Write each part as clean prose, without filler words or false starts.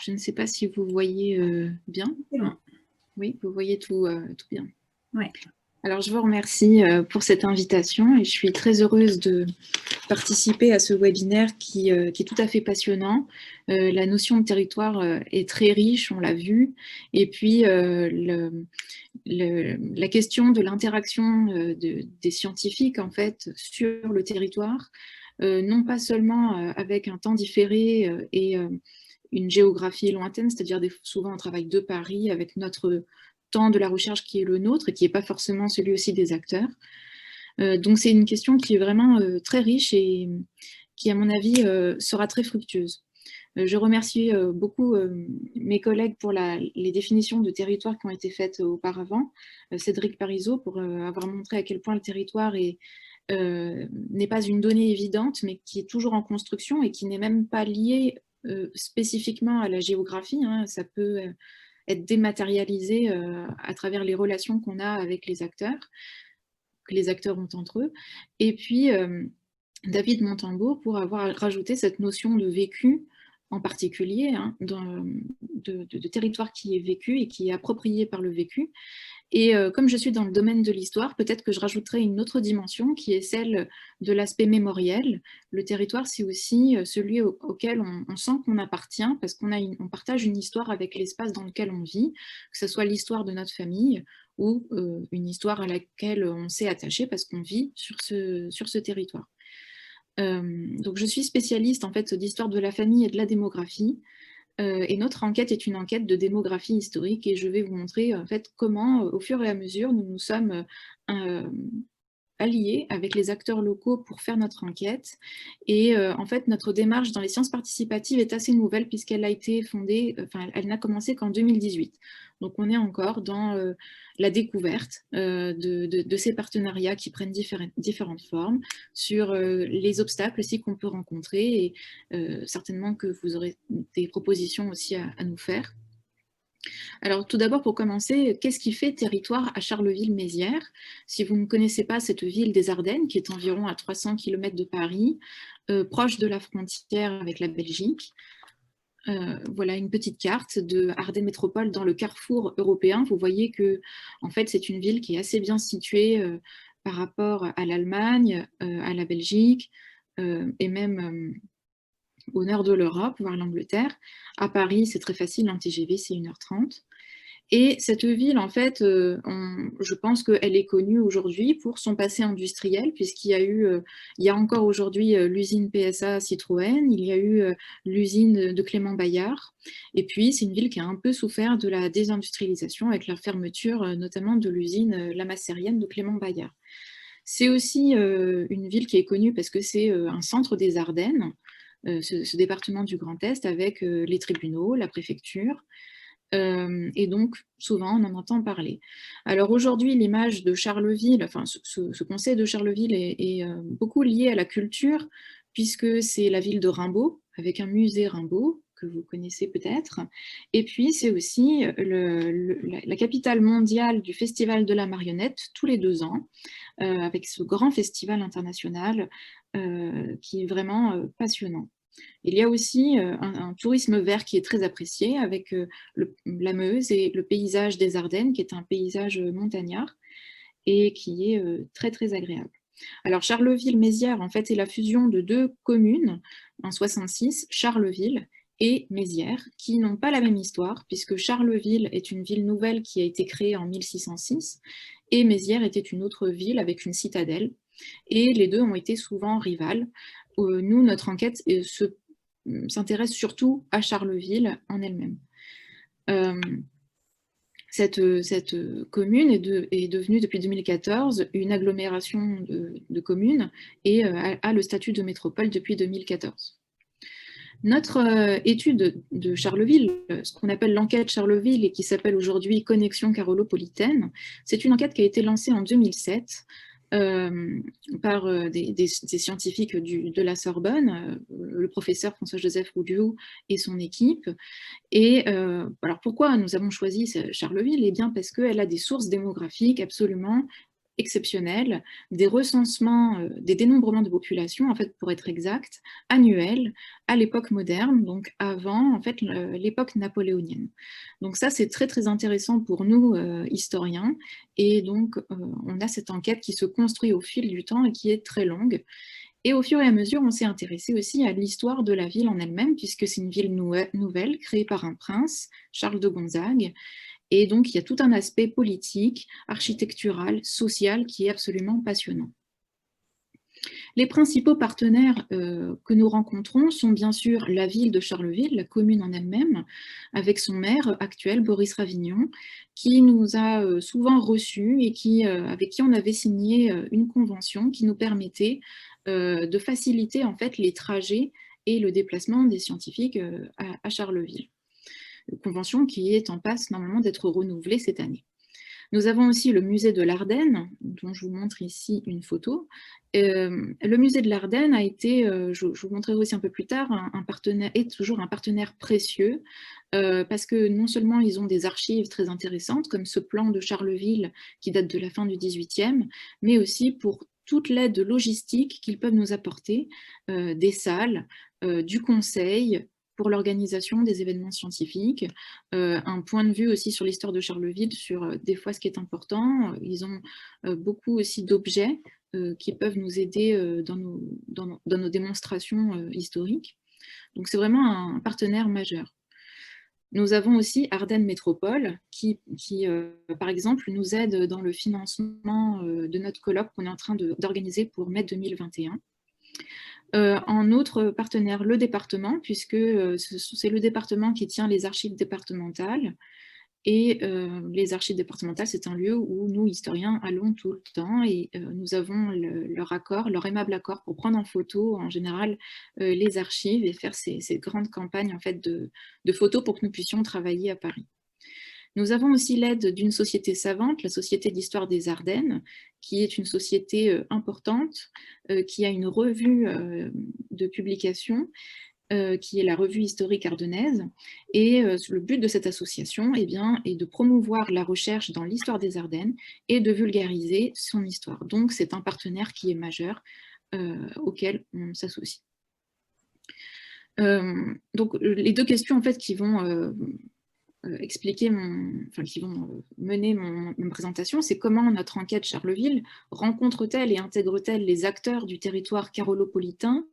Je ne sais pas si vous voyez bien. Bon. Oui, vous voyez tout bien. Ouais. Alors, je vous remercie pour cette invitation et je suis très heureuse de participer à ce webinaire qui est tout à fait passionnant. La notion de territoire est très riche, on l'a vu, et puis la question de l'interaction des scientifiques en fait sur le territoire, non pas seulement avec un temps différé et une géographie lointaine, c'est-à-dire souvent on travaille de Paris avec notre temps de la recherche qui est le nôtre et qui n'est pas forcément celui aussi des acteurs. Donc c'est une question qui est vraiment très riche et qui, à mon avis, sera très fructueuse. Je remercie beaucoup mes collègues pour les définitions de territoire qui ont été faites auparavant. Cédric Parizeau pour avoir montré à quel point le territoire n'est pas une donnée évidente, mais qui est toujours en construction et qui n'est même pas lié spécifiquement à la géographie. Hein. Ça peut être dématérialisé à travers les relations qu'on a avec les acteurs, que les acteurs ont entre eux. Et puis, David Montembeault pour avoir rajouté cette notion de vécu en particulier, hein, de territoire qui est vécu et qui est approprié par le vécu. Et comme je suis dans le domaine de l'histoire, peut-être que je rajouterai une autre dimension qui est celle de l'aspect mémoriel. Le territoire, c'est aussi celui auquel on sent qu'on appartient parce on partage une histoire avec l'espace dans lequel on vit, que ce soit l'histoire de notre famille ou une histoire à laquelle on s'est attaché parce qu'on vit sur ce territoire. Donc je suis spécialiste en fait d'histoire de la famille et de la démographie. Et notre enquête est une enquête de démographie historique et je vais vous montrer en fait comment, au fur et à mesure, nous nous sommes alliés avec les acteurs locaux pour faire notre enquête. Et en fait, notre démarche dans les sciences participatives est assez nouvelle puisqu'elle a été fondée, elle n'a commencé qu'en 2018. Donc on est encore dans la découverte de ces partenariats qui prennent différentes formes, sur les obstacles aussi qu'on peut rencontrer et certainement que vous aurez des propositions aussi à nous faire. Alors tout d'abord, pour commencer, qu'est-ce qui fait territoire à Charleville-Mézières? Si vous ne connaissez pas cette ville des Ardennes, qui est environ à 300 km de Paris, proche de la frontière avec la Belgique, voilà une petite carte de Ardennes Métropole dans le carrefour européen. Vous voyez que en fait, c'est une ville qui est assez bien située par rapport à l'Allemagne, à la Belgique et même au nord de l'Europe, voire l'Angleterre. À Paris, c'est très facile, en TGV, c'est 1h30. Et cette ville, en fait, je pense qu'elle est connue aujourd'hui pour son passé industriel, puisqu'il y a eu, il y a encore aujourd'hui l'usine PSA Citroën, il y a eu l'usine de Clément Bayard, et puis c'est une ville qui a un peu souffert de la désindustrialisation avec la fermeture notamment de l'usine La Macérienne de Clément Bayard. C'est aussi une ville qui est connue parce que c'est un centre des Ardennes, ce département du Grand Est avec les tribunaux, la préfecture, et donc souvent on en entend parler. Alors aujourd'hui l'image de Charleville, enfin ce conseil de Charleville est beaucoup lié à la culture puisque c'est la ville de Rimbaud, avec un musée Rimbaud que vous connaissez peut-être, et puis c'est aussi la capitale mondiale du Festival de la marionnette tous les 2 ans, avec ce grand festival international qui est vraiment passionnant. Il y a aussi un tourisme vert qui est très apprécié avec la Meuse et le paysage des Ardennes, qui est un paysage montagnard et qui est très très agréable. Alors Charleville-Mézières, en fait, est la fusion de 2 communes en 66, Charleville et Mézières, qui n'ont pas la même histoire, puisque Charleville est une ville nouvelle qui a été créée en 1606, et Mézières était une autre ville avec une citadelle, et les deux ont été souvent rivales. Nous, notre enquête s'intéresse surtout à Charleville en elle-même. Cette commune est devenue depuis 2014 une agglomération de communes et a le statut de métropole depuis 2014. Notre étude de Charleville, ce qu'on appelle l'enquête Charleville et qui s'appelle aujourd'hui Connexion Carolopolitaine, c'est une enquête qui a été lancée en 2007 par des scientifiques de la Sorbonne, le professeur François-Joseph Roudiou et son équipe. Et alors pourquoi nous avons choisi Charleville? Eh bien parce qu'elle a des sources démographiques absolument exceptionnels, des recensements, des dénombrements de population, en fait, pour être exact, annuels, à l'époque moderne, donc avant, en fait, l'époque napoléonienne. Donc ça, c'est très, très intéressant pour nous, historiens, et donc on a cette enquête qui se construit au fil du temps et qui est très longue. Et au fur et à mesure, on s'est intéressé aussi à l'histoire de la ville en elle-même, puisque c'est une ville nouvelle, créée par un prince, Charles de Gonzague, et donc il y a tout un aspect politique, architectural, social, qui est absolument passionnant. Les principaux partenaires que nous rencontrons sont bien sûr la ville de Charleville, la commune en elle-même, avec son maire actuel, Boris Ravignon, qui nous a souvent reçus et avec qui on avait signé une convention qui nous permettait de faciliter en fait les trajets et le déplacement des scientifiques à Charleville. Une convention qui est en passe normalement d'être renouvelée cette année. Nous avons aussi le musée de l'Ardenne, dont je vous montre ici une photo. Le musée de l'Ardenne a été, je vous montrerai aussi un peu plus tard, est toujours un partenaire précieux, parce que non seulement ils ont des archives très intéressantes, comme ce plan de Charleville qui date de la fin du XVIIIe, mais aussi pour toute l'aide logistique qu'ils peuvent nous apporter, des salles, du conseil, pour l'organisation des événements scientifiques, un point de vue aussi sur l'histoire de Charleville, sur des fois ce qui est important. Ils ont beaucoup aussi d'objets qui peuvent nous aider dans nos démonstrations historiques. Donc c'est vraiment un partenaire majeur. Nous avons aussi Ardennes Métropole qui par exemple, nous aide dans le financement de notre colloque qu'on est en train d'organiser pour mai 2021. En autre partenaire, le département, puisque c'est le département qui tient les archives départementales. Et les archives départementales, c'est un lieu où nous, historiens, allons tout le temps et nous avons leur accord, leur aimable accord pour prendre en photo, en général, les archives et faire ces grandes campagnes en fait, de photos pour que nous puissions travailler à Paris. Nous avons aussi l'aide d'une société savante, la Société d'Histoire des Ardennes, qui est une société importante, qui a une revue de publication, qui est la revue historique ardennaise. Et le but de cette association eh bien, est de promouvoir la recherche dans l'histoire des Ardennes et de vulgariser son histoire. Donc c'est un partenaire qui est majeur auquel on s'associe. Donc les deux questions en fait, qui vont qui vont mener mon présentation, c'est comment notre enquête Charleville rencontre-t-elle et intègre-t-elle les acteurs du territoire carolopolitain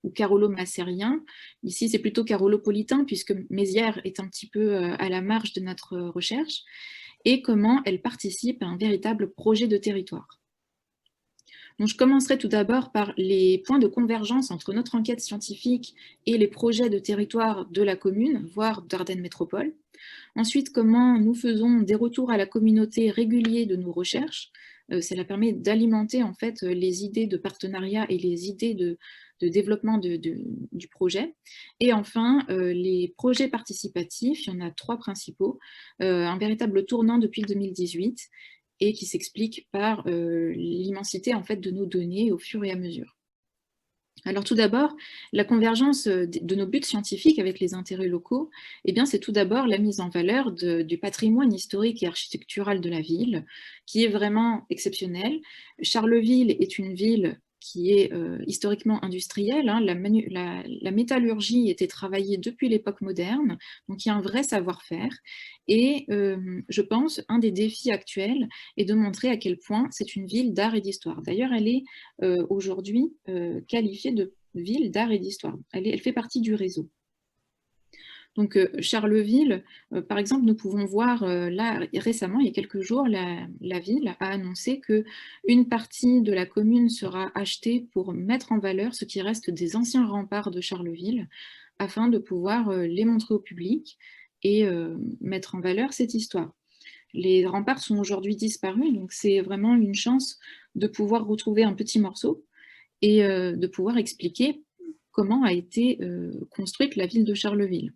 ou carolo-massérien. Ici, c'est plutôt carolopolitain, puisque Mézières est un petit peu à la marge de notre recherche, et comment elle participe à un véritable projet de territoire. Donc, je commencerai tout d'abord par les points de convergence entre notre enquête scientifique et les projets de territoire de la commune, voire d'Ardennes Métropole. Ensuite, comment nous faisons des retours à la communauté réguliers de nos recherches. Cela permet d'alimenter en fait les idées de partenariat et les idées de développement du projet. Et enfin, les projets participatifs, il y en a 3 principaux, un véritable tournant depuis 2018 et qui s'explique par l'immensité en fait, de nos données au fur et à mesure. Alors tout d'abord, la convergence de nos buts scientifiques avec les intérêts locaux, eh bien, c'est tout d'abord la mise en valeur du patrimoine historique et architectural de la ville, qui est vraiment exceptionnel. Charleville est une ville qui est historiquement industrielle, hein. La métallurgie était travaillée depuis l'époque moderne, donc il y a un vrai savoir-faire. Et je pense, un des défis actuels est de montrer à quel point c'est une ville d'art et d'histoire. D'ailleurs, elle est aujourd'hui qualifiée de ville d'art et d'histoire. Elle fait partie du réseau. Donc Charleville, par exemple, nous pouvons voir là récemment, il y a quelques jours, la ville a annoncé qu'une partie de la commune sera achetée pour mettre en valeur ce qui reste des anciens remparts de Charleville, afin de pouvoir les montrer au public et mettre en valeur cette histoire. Les remparts sont aujourd'hui disparus, donc c'est vraiment une chance de pouvoir retrouver un petit morceau et de pouvoir expliquer comment a été construite la ville de Charleville.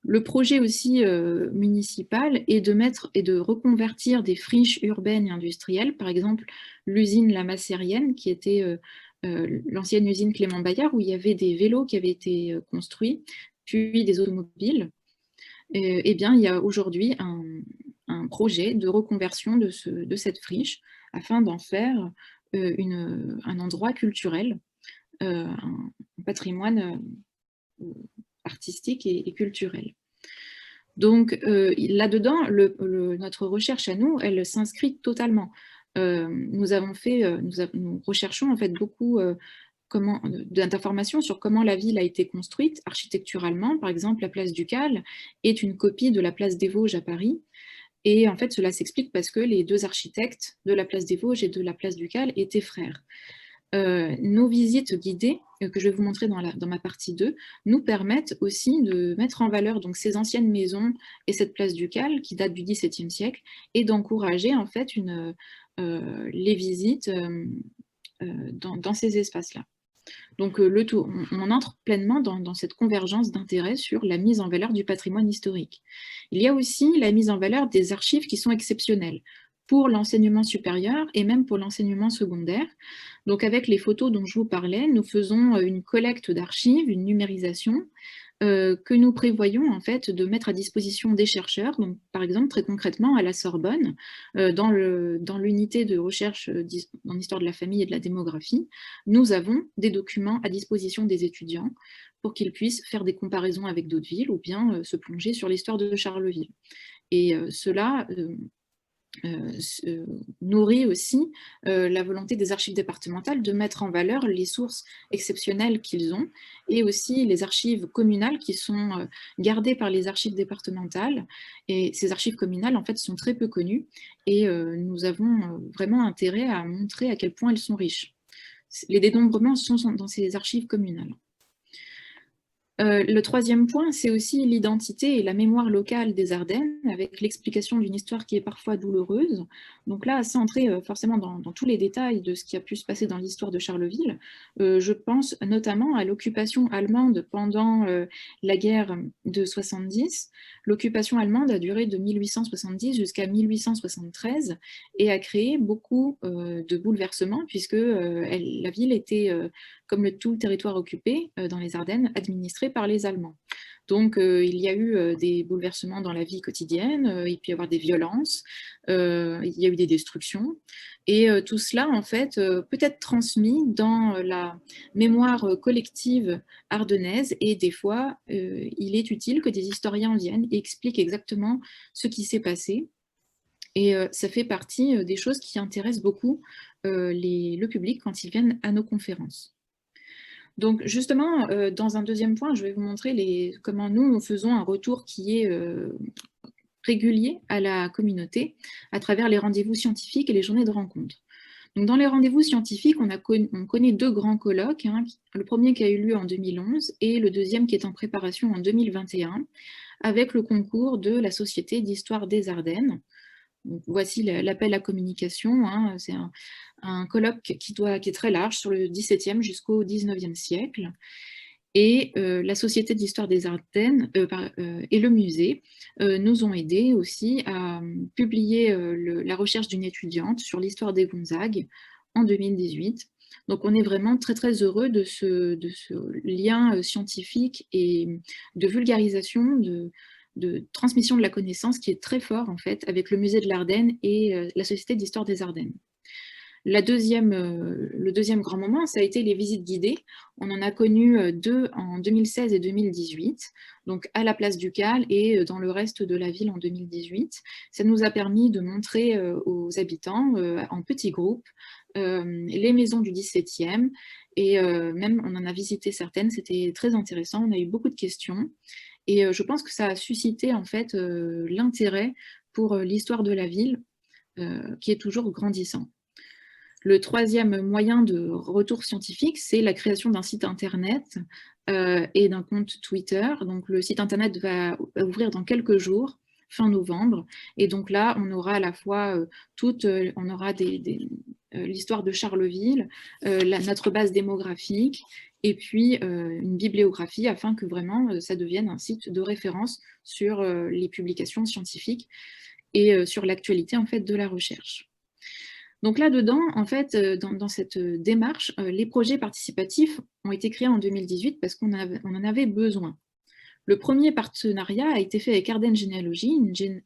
Le projet aussi municipal est de reconvertir des friches urbaines et industrielles, par exemple l'usine La Massérienne, qui était l'ancienne usine Clément Bayard, où il y avait des vélos qui avaient été construits, puis des automobiles. Eh bien, il y a aujourd'hui un projet de reconversion de cette friche afin d'en faire un endroit culturel, un patrimoine artistique et culturel. Donc là-dedans, notre recherche à nous, elle s'inscrit totalement. Nous recherchons en fait beaucoup d'informations sur comment la ville a été construite architecturalement. Par exemple, la place Ducale est une copie de la place des Vosges à Paris. Et en fait, cela s'explique parce que les deux architectes de la place des Vosges et de la place Ducale étaient frères. Nos visites guidées, que je vais vous montrer dans ma partie 2, nous permettent aussi de mettre en valeur donc, ces anciennes maisons et cette place Ducale qui date du XVIIe siècle et d'encourager en fait les visites dans ces espaces-là. Donc on entre pleinement dans cette convergence d'intérêts sur la mise en valeur du patrimoine historique. Il y a aussi la mise en valeur des archives qui sont exceptionnelles pour l'enseignement supérieur et même pour l'enseignement secondaire. Donc avec les photos dont je vous parlais, nous faisons une collecte d'archives, une numérisation, que nous prévoyons en fait de mettre à disposition des chercheurs. Donc, par exemple, très concrètement, à la Sorbonne, dans l'unité de recherche en histoire de la famille et de la démographie, nous avons des documents à disposition des étudiants pour qu'ils puissent faire des comparaisons avec d'autres villes ou bien se plonger sur l'histoire de Charleville. Et cela nourrit aussi la volonté des archives départementales de mettre en valeur les sources exceptionnelles qu'ils ont et aussi les archives communales qui sont gardées par les archives départementales. Et ces archives communales, en fait, sont très peu connues et nous avons vraiment intérêt à montrer à quel point elles sont riches. Les dénombrements sont dans ces archives communales. Le troisième point, c'est aussi l'identité et la mémoire locale des Ardennes, avec l'explication d'une histoire qui est parfois douloureuse. Donc là, sans entrer forcément dans tous les détails de ce qui a pu se passer dans l'histoire de Charleville, je pense notamment à l'occupation allemande pendant la guerre de 70. L'occupation allemande a duré de 1870 jusqu'à 1873 et a créé beaucoup de bouleversements, puisque la ville était comme tout le territoire occupé dans les Ardennes, administré par les Allemands. Donc il y a eu des bouleversements dans la vie quotidienne, il peut y avoir des violences, il y a eu des destructions, et tout cela en fait peut être transmis dans la mémoire collective ardennaise, et des fois il est utile que des historiens viennent et expliquent exactement ce qui s'est passé. Et ça fait partie des choses qui intéressent beaucoup le public quand ils viennent à nos conférences. Donc justement, dans un deuxième point, je vais vous montrer comment nous faisons un retour qui est régulier à la communauté à travers les rendez-vous scientifiques et les journées de rencontres. Donc dans les rendez-vous scientifiques, on connaît deux grands colloques, hein, le premier qui a eu lieu en 2011 et le deuxième qui est en préparation en 2021, avec le concours de la Société d'histoire des Ardennes. Donc, voici l'appel à communication, hein, c'est un colloque qui est très large, sur le XVIIe jusqu'au XIXe siècle. Et la Société d'histoire des Ardennes et le musée nous ont aidés aussi à publier la recherche d'une étudiante sur l'histoire des Gonzagues en 2018. Donc on est vraiment très très heureux de ce lien scientifique et de vulgarisation, de transmission de la connaissance qui est très fort en fait avec le musée de l'Ardenne et la Société d'histoire des Ardennes. Le deuxième grand moment, ça a été les visites guidées. On en a connu deux en 2016 et 2018, donc à la place Ducale et dans le reste de la ville en 2018. Ça nous a permis de montrer aux habitants en petits groupes les maisons du XVIIe, et même on en a visité certaines, c'était très intéressant, on a eu beaucoup de questions. Et je pense que ça a suscité en fait l'intérêt pour l'histoire de la ville, qui est toujours grandissant. Le troisième moyen de retour scientifique, c'est la création d'un site internet et d'un compte Twitter. Donc le site internet va ouvrir dans quelques jours, fin novembre, et donc là on aura à la fois l'histoire de Charleville, notre base démographique, et puis une bibliographie afin que vraiment ça devienne un site de référence sur les publications scientifiques et sur l'actualité en fait de la recherche. Donc là-dedans, en fait, dans cette démarche, les projets participatifs ont été créés en 2018 parce qu'on en avait besoin. Le premier partenariat a été fait avec Ardennes Généalogie,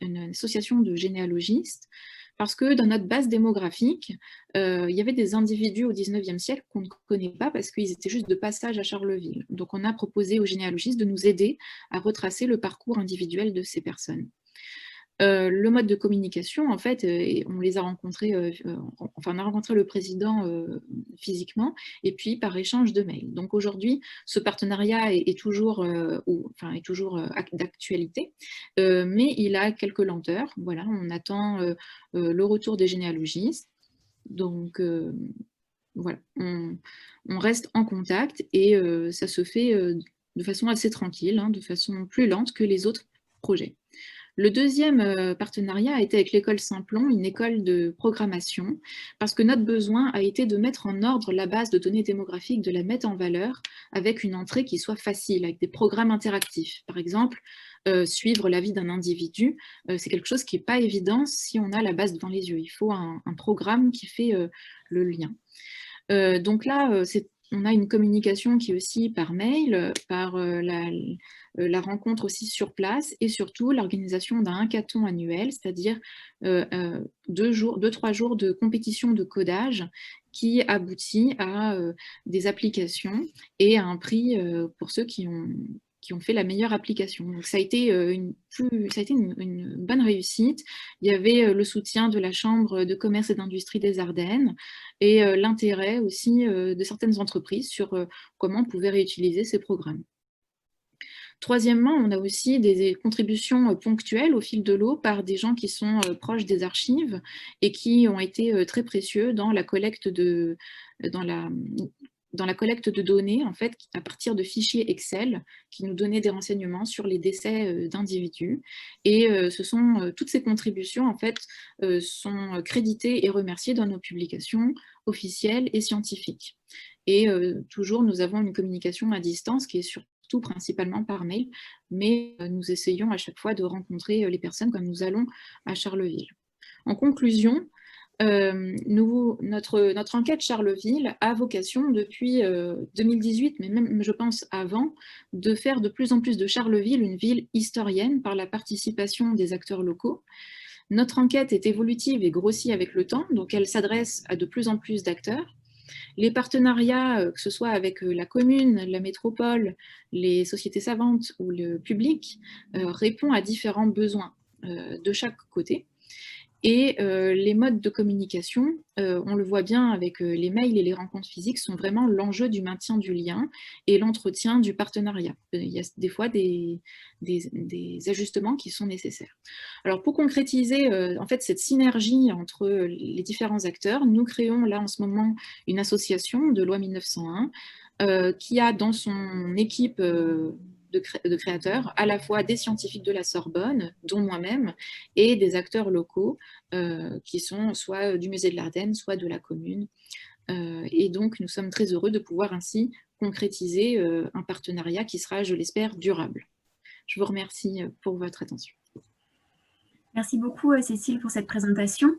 une association de généalogistes Parce que dans notre base démographique, il y avait des individus au 19e siècle qu'on ne connaît pas parce qu'ils étaient juste de passage à Charleville. Donc on a proposé aux généalogistes de nous aider à retracer le parcours individuel de ces personnes. Le mode de communication, en fait, on les a rencontrés, enfin on a rencontré le président physiquement et puis par échange de mails. Donc aujourd'hui, ce partenariat est toujours, est toujours d'actualité, mais il a quelques lenteurs. Voilà, on attend le retour des généalogistes. Donc voilà, on reste en contact et ça se fait de façon assez tranquille, hein, de façon plus lente que les autres projets. Le deuxième partenariat a été avec l'école Simplon, une école de programmation, parce que notre besoin a été de mettre en ordre la base de données démographiques, de la mettre en valeur avec une entrée qui soit facile, avec des programmes interactifs. Par exemple, suivre la vie d'un individu, c'est quelque chose qui n'est pas évident si on a la base devant les yeux. Il faut un programme qui fait le lien. Donc là, on a une communication qui est aussi par mail, par la rencontre aussi sur place et surtout l'organisation d'un hackathon annuel, c'est-à-dire 2-3 jours de compétition de codage qui aboutit à des applications et à un prix pour ceux qui ont fait la meilleure application. Donc ça a été une bonne réussite. Il y avait le soutien de la Chambre de commerce et d'industrie des Ardennes et l'intérêt aussi de certaines entreprises sur comment on pouvait réutiliser ces programmes. Troisièmement, on a aussi des contributions ponctuelles au fil de l'eau par des gens qui sont proches des archives et qui ont été très précieux dans la collecte de, dans la collecte de données, en fait, à partir de fichiers Excel qui nous donnaient des renseignements sur les décès d'individus. Et toutes ces contributions, en fait, sont créditées et remerciées dans nos publications officielles et scientifiques. Et toujours, nous avons une communication à distance qui est surtout principalement par mail, mais nous essayons à chaque fois de rencontrer les personnes comme nous allons à Charleville. En conclusion, notre enquête Charleville a vocation depuis 2018, mais même je pense avant, de faire de plus en plus de Charleville une ville historienne par la participation des acteurs locaux. Notre enquête est évolutive et grossit avec le temps, donc elle s'adresse à de plus en plus d'acteurs. Les partenariats, que ce soit avec la commune, la métropole, les sociétés savantes ou le public, répond à différents besoins de chaque côté. Et les modes de communication, on le voit bien avec les mails et les rencontres physiques, sont vraiment l'enjeu du maintien du lien et l'entretien du partenariat. Il y a des fois des ajustements qui sont nécessaires. Alors pour concrétiser en fait cette synergie entre les différents acteurs, nous créons là en ce moment une association de loi 1901 qui a dans son équipe de créateurs, à la fois des scientifiques de la Sorbonne, dont moi-même, et des acteurs locaux qui sont soit du musée de l'Ardenne, soit de la commune. Et donc, nous sommes très heureux de pouvoir ainsi concrétiser un partenariat qui sera, je l'espère, durable. Je vous remercie pour votre attention. Merci beaucoup, Cécile, pour cette présentation.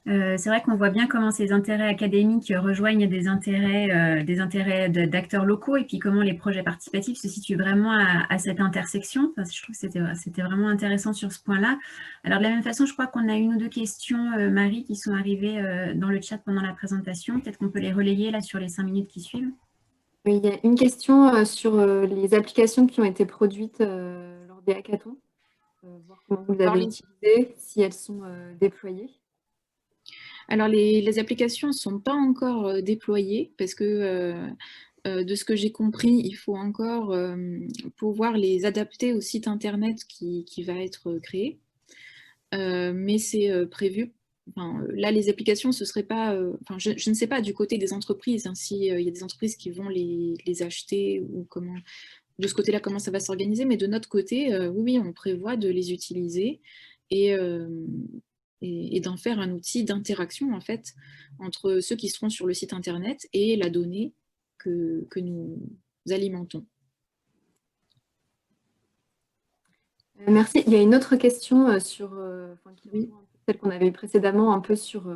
C'est vrai qu'on voit bien comment ces intérêts académiques rejoignent des intérêts d'acteurs locaux et puis comment les projets participatifs se situent vraiment à cette intersection. Enfin, je trouve que c'était vraiment intéressant sur ce point-là. Alors de la même façon, je crois qu'on a une ou deux questions, Marie, qui sont arrivées dans le chat pendant la présentation. Peut-être qu'on peut les relayer là sur les 5 minutes qui suivent. Oui, il y a une question sur les applications qui ont été produites lors des hackathons. Voir comment vous les avez utilisées, si elles sont déployées. Alors, les applications ne sont pas encore déployées parce que, de ce que j'ai compris, il faut encore pouvoir les adapter au site internet qui va être créé. Mais c'est prévu. Enfin, là, les applications, ce serait pas. Je ne sais pas du côté des entreprises, hein, s'il y a des entreprises qui vont les acheter ou comment. De ce côté-là, comment ça va s'organiser, mais de notre côté, oui, on prévoit de les utiliser et d'en faire un outil d'interaction en fait entre ceux qui seront sur le site internet et la donnée que nous alimentons. Merci. Il y a une autre question sur Oui. celle qu'on avait précédemment, un peu sur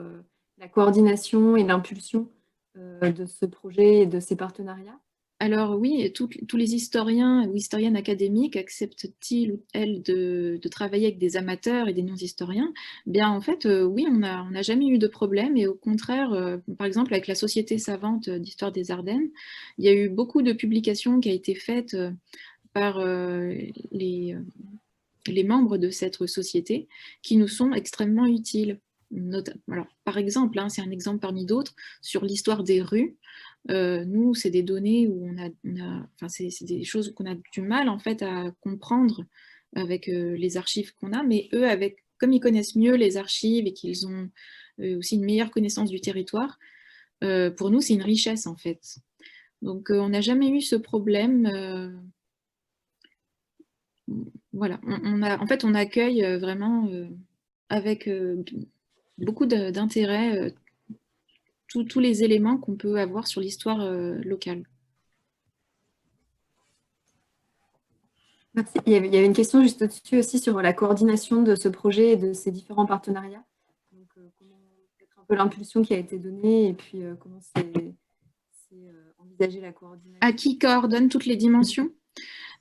la coordination et l'impulsion de ce projet et de ces partenariats. Alors oui, tous les historiens ou historiennes académiques acceptent-ils ou elles de travailler avec des amateurs et des non-historiens? Bien en fait, oui, on n'a jamais eu de problème et au contraire, par exemple avec la Société savante d'histoire des Ardennes, il y a eu beaucoup de publications qui a été faites par les membres de cette société qui nous sont extrêmement utiles. Alors, par exemple, hein, c'est un exemple parmi d'autres, sur l'histoire des rues, nous, c'est des données où enfin, c'est des choses qu'on a du mal en fait à comprendre avec les archives qu'on a, mais eux, comme ils connaissent mieux les archives et qu'ils ont aussi une meilleure connaissance du territoire, pour nous, c'est une richesse en fait. Donc, on n'a jamais eu ce problème. Voilà, en fait, on accueille vraiment avec beaucoup d'intérêt tous les éléments qu'on peut avoir sur l'histoire locale. Merci. Il y avait une question juste au-dessus aussi sur la coordination de ce projet et de ces différents partenariats. Donc, peut-être un peu l'impulsion qui a été donnée et puis comment c'est envisagé la coordination. À qui coordonne toutes les dimensions?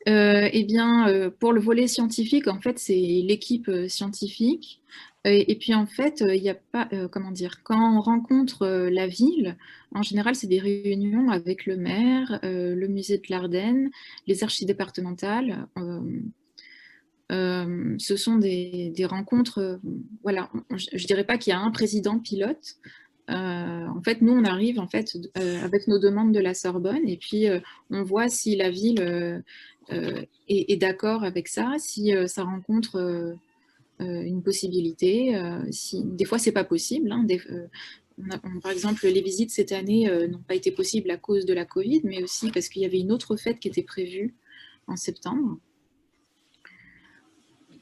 Eh bien, pour le volet scientifique, en fait, c'est l'équipe scientifique. Et puis, en fait, il n'y a pas, comment dire, quand on rencontre la ville, en général, c'est des réunions avec le maire, le musée de l'Ardenne, les archives départementales. Ce sont des rencontres, voilà, je ne dirais pas qu'il y a un président pilote. En fait, nous, on arrive en fait, avec nos demandes de la Sorbonne et puis on voit si la ville est d'accord avec ça, si ça rencontre une possibilité. Des fois, ce n'est pas possible. Hein, par exemple, les visites cette année n'ont pas été possibles à cause de la Covid, mais aussi parce qu'il y avait une autre fête qui était prévue en septembre.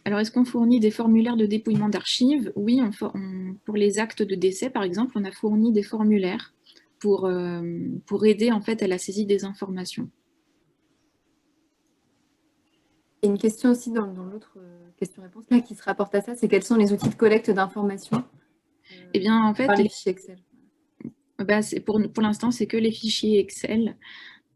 Alors, est-ce qu'on fournit des formulaires de dépouillement d'archives? Oui, pour les actes de décès, par exemple, on a fourni des formulaires pour aider en fait à la saisie des informations. Et une question aussi dans l'autre question-réponse qui se rapporte à ça, c'est quels sont les outils de collecte d'informations? Eh bien, en fait, les fichiers Excel. Pour l'instant, c'est que les fichiers Excel.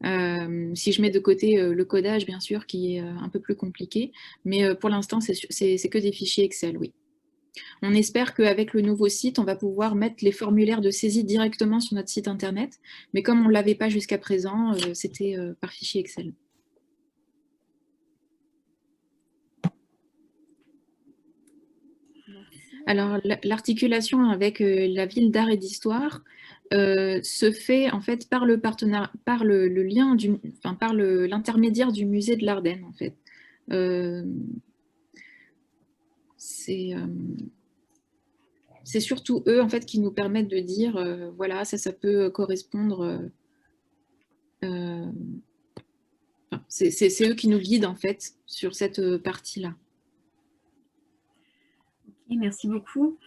Si je mets de côté le codage, bien sûr, qui est un peu plus compliqué, mais pour l'instant, c'est que des fichiers Excel, oui. On espère qu'avec le nouveau site, on va pouvoir mettre les formulaires de saisie directement sur notre site internet, mais comme on ne l'avait pas jusqu'à présent, c'était par fichier Excel. Alors, l'articulation avec la ville d'art et d'histoire se fait en fait par l'intermédiaire du musée de l'Ardenne, en fait. C'est surtout eux en fait qui nous permettent de dire voilà, ça peut correspondre. C'est eux qui nous guident en fait sur cette partie-là. Okay, merci beaucoup.